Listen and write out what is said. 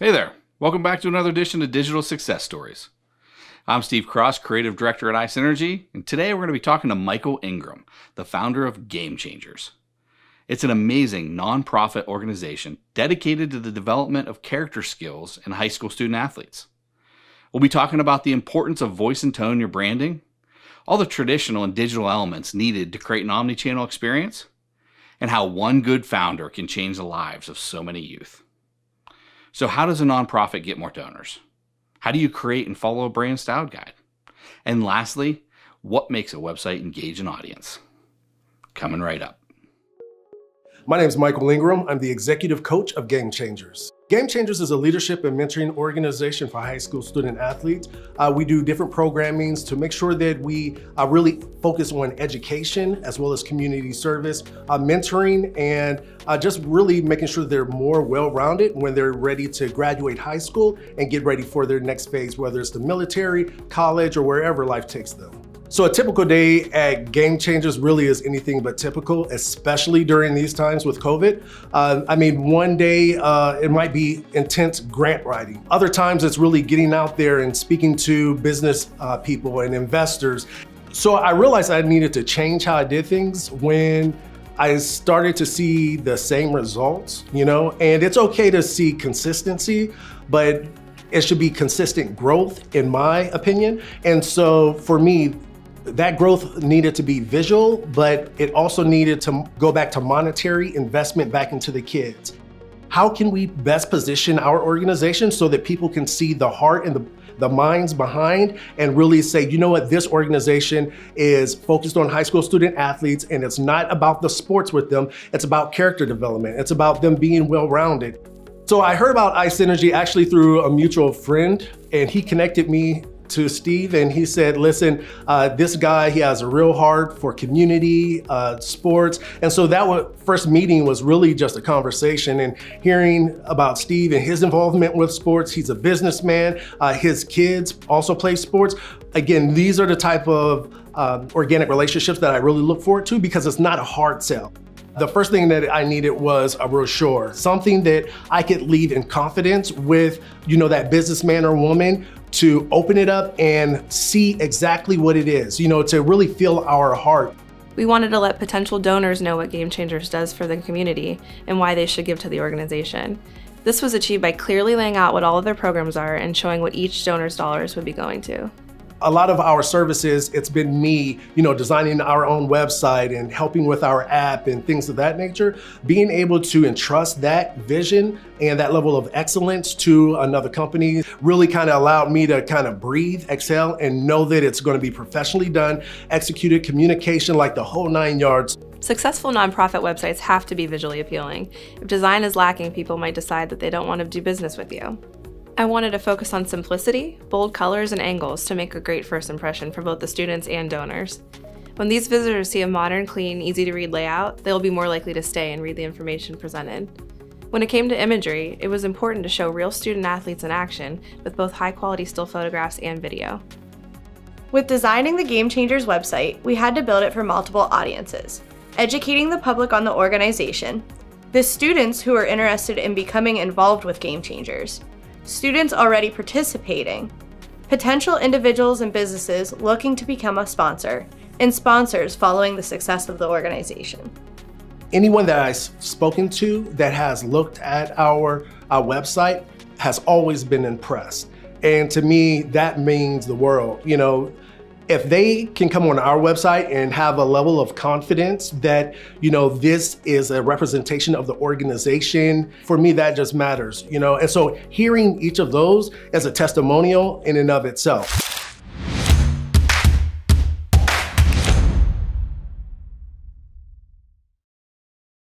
Hey there, welcome back to another edition of Digital Success Stories. I'm Steve Cross, Creative Director at iSynergy, and today we're going to be talking to Michael Engram, the founder of Game Changers. It's an amazing nonprofit organization dedicated to the development of character skills in high school student athletes. We'll be talking about the importance of voice and tone in your branding, all the traditional and digital elements needed to create an omni-channel experience, and how one good founder can change the lives of so many youth. So how does a nonprofit get more donors? How do you create and follow a brand style guide? And lastly, what makes a website engage an audience? Coming right up. My name is Michael Engram. I'm the executive coach of Game Changers. Game Changers is a leadership and mentoring organization for high school student athletes. We do different programmings to make sure that we really focus on education as well as community service, mentoring, and just really making sure they're more well-rounded when they're ready to graduate high school and get ready for their next phase, whether it's the military, college, or wherever life takes them. So a typical day at Game Changers really is anything but typical, especially during these times with COVID. One day it might be intense grant writing. Other times it's really getting out there and speaking to business people and investors. So I realized I needed to change how I did things when I started to see the same results, and it's okay to see consistency, but it should be consistent growth in my opinion. And so for me, that growth needed to be visual, but it also needed to go back to monetary investment back into the kids. How can we best position our organization so that people can see the heart and the minds behind and really say, you know what, this organization is focused on high school student athletes, and it's not about the sports with them, it's about character development, it's about them being well-rounded. So I heard about iSynergy actually through a mutual friend, and he connected me to Steve, and he said, listen, this guy, he has a real heart for community, sports. And so that first meeting was really just a conversation, and hearing about Steve and his involvement with sports. He's a businessman. His kids also play sports. Again, these are the type of organic relationships that I really look forward to, because it's not a hard sell. The first thing that I needed was a brochure, something that I could leave in confidence with, that businessman or woman, to open it up and see exactly what it is, to really feel our heart. We wanted to let potential donors know what Game Changers does for the community and why they should give to the organization. This was achieved by clearly laying out what all of their programs are and showing what each donor's dollars would be going to. A lot of our services, it's been me, designing our own website and helping with our app and things of that nature. Being able to entrust that vision and that level of excellence to another company really kind of allowed me to kind of breathe, exhale, and know that it's going to be professionally done, executed, communication, like the whole 9 yards. Successful nonprofit websites have to be visually appealing. If design is lacking, people might decide that they don't want to do business with you. I wanted to focus on simplicity, bold colors, and angles to make a great first impression for both the students and donors. When these visitors see a modern, clean, easy-to-read layout, they will be more likely to stay and read the information presented. When it came to imagery, it was important to show real student athletes in action with both high-quality still photographs and video. With designing the Game Changers website, we had to build it for multiple audiences, educating the public on the organization, the students who are interested in becoming involved with Game Changers, students already participating, potential individuals and businesses looking to become a sponsor, and sponsors following the success of the organization. Anyone that I've spoken to that has looked at our website has always been impressed. And to me, that means the world. If they can come on our website and have a level of confidence that, this is a representation of the organization, for me, that just matters, And so hearing each of those as a testimonial in and of itself.